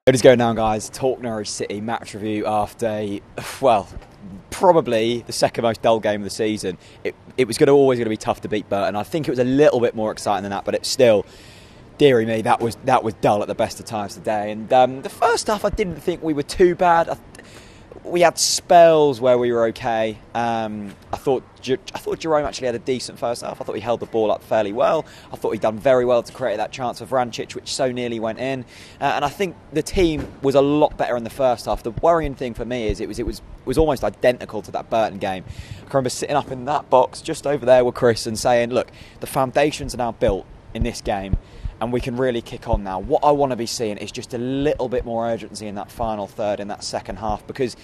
It is going down, guys. Talk Norwich City match review after, well, probably the second most dull game of the season. It was always going to be tough to beat Burton. I think it was a little bit more exciting than that, but it's still, dearie me, that was dull at the best of times today. And the first half, I didn't think we were too bad. We had spells where we were okay. I thought Jerome actually had a decent first half. I thought he held the ball up fairly well. I thought he'd done very well to create that chance for Vrancic, which so nearly went in. And I think the team was a lot better in the first half. The worrying thing for me is it was almost identical to that Burton game. I can remember sitting up in that box just over there with Chris and saying, look, the foundations are now built in this game, and we can really kick on now. What I want to be seeing is just a little bit more urgency in that final third, in that second half, because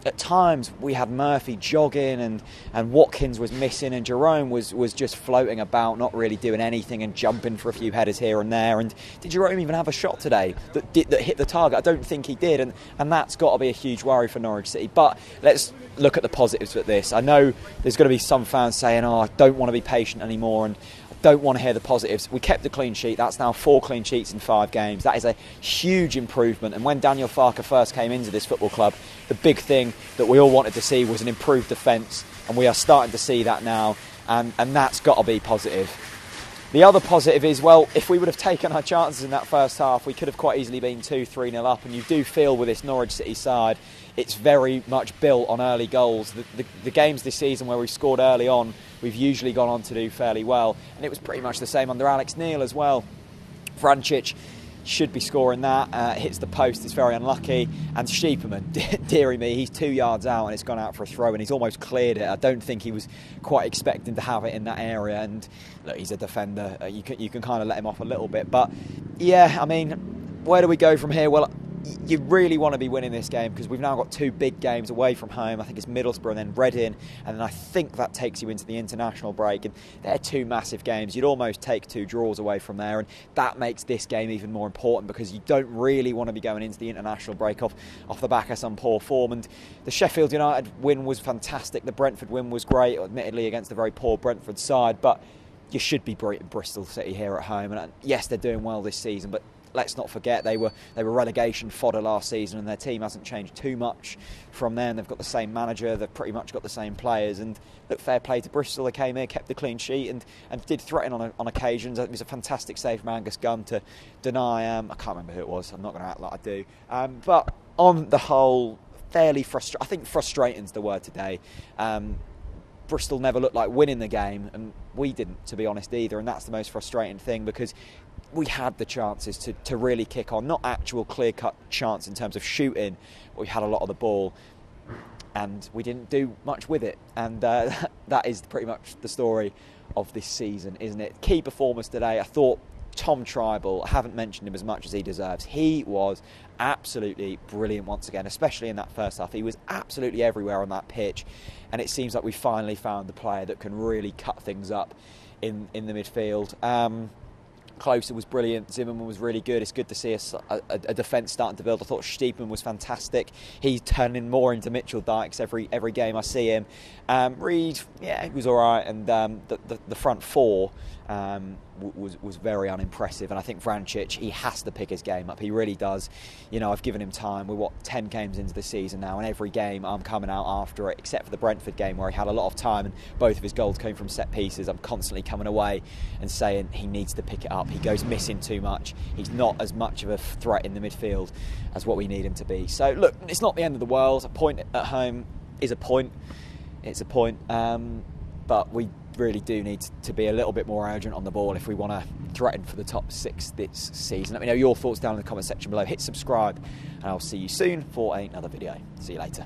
at times we had Murphy jogging and Watkins was missing, and Jerome was just floating about, not really doing anything and jumping for a few headers here and there. And did Jerome even have a shot today that hit the target? I don't think he did, and that's got to be a huge worry for Norwich City. But let's look at the positives with this. I know there's going to be some fans saying, I don't want to be patient anymore, and don't want to hear the positives. We kept a clean sheet. That's now 4 clean sheets in 5 games. That is a huge improvement. And when Daniel Farke first came into this football club, the big thing that we all wanted to see was an improved defence, and we are starting to see that now, and that's got to be positive. The other positive is, well, if we would have taken our chances in that first half, we could have quite easily been 2-3-0 up, and you do feel with this Norwich City side, it's very much built on early goals. The games this season where we've scored early on, we've usually gone on to do fairly well, and it was pretty much the same under Alex Neil as well. Vrancic should be scoring that, hits the post, it's very unlucky, and Sheeperman, dearie me, he's 2 yards out and it's gone out for a throw, and he's almost cleared it. I don't think he was quite expecting to have it in that area, and look, he's a defender, you can kind of let him off a little bit. But yeah, I mean, where do we go from here? Well, you really want to be winning this game, because we've now got 2 big games away from home. I think it's Middlesbrough and then Reading, and then I think that takes you into the international break, and they're 2 massive games. You'd almost take 2 draws away from there, and that makes this game even more important, because you don't really want to be going into the international break off the back of some poor form. And the Sheffield United win was fantastic, the Brentford win was great, admittedly against a very poor Brentford side, but you should be beating Bristol City here at home. And yes, they're doing well this season, but let's not forget they were relegation fodder last season, and their team hasn't changed too much from then. They've got the same manager, they've pretty much got the same players, and look, fair play to Bristol. They came here, kept the clean sheet, and did threaten on occasions. It was a fantastic save from Angus Gunn to deny, I can't remember who it was, I'm not going to act like I do, but on the whole, fairly frustrating. I think frustrating is the word today. Bristol never looked like winning the game, and we didn't, to be honest, either, and that's the most frustrating thing, because we had the chances to really kick on, not actual clear-cut chance in terms of shooting, but we had a lot of the ball, and we didn't do much with it, and that is pretty much the story of this season, isn't it? Key performers today, I thought Tom Tribal, I haven't mentioned him as much as he deserves. He was absolutely brilliant once again, especially in that first half. He was absolutely everywhere on that pitch, and it seems like we finally found the player that can really cut things up in the midfield. Closer was brilliant, Zimmerman was really good. It's good to see a defence starting to build. I thought Steepman was fantastic. He's turning more into Mitchell Dykes every game I see him. Reid, yeah, he was all right, and the front 4 was very unimpressive, and I think Vrancic, he has to pick his game up. He really does. You know, I've given him time. We're 10 games into the season now, and every game I'm coming out after it, except for the Brentford game where he had a lot of time and both of his goals came from set pieces. I'm constantly coming away and saying he needs to pick it up. He goes missing too much. He's not as much of a threat in the midfield as what we need him to be. So look, it's not the end of the world. A point at home is a point. It's a point, but we really do need to be a little bit more urgent on the ball if we want to threaten for the top 6 this season. Let me know your thoughts down in the comment section below. Hit subscribe, and I'll see you soon for another video. See you later.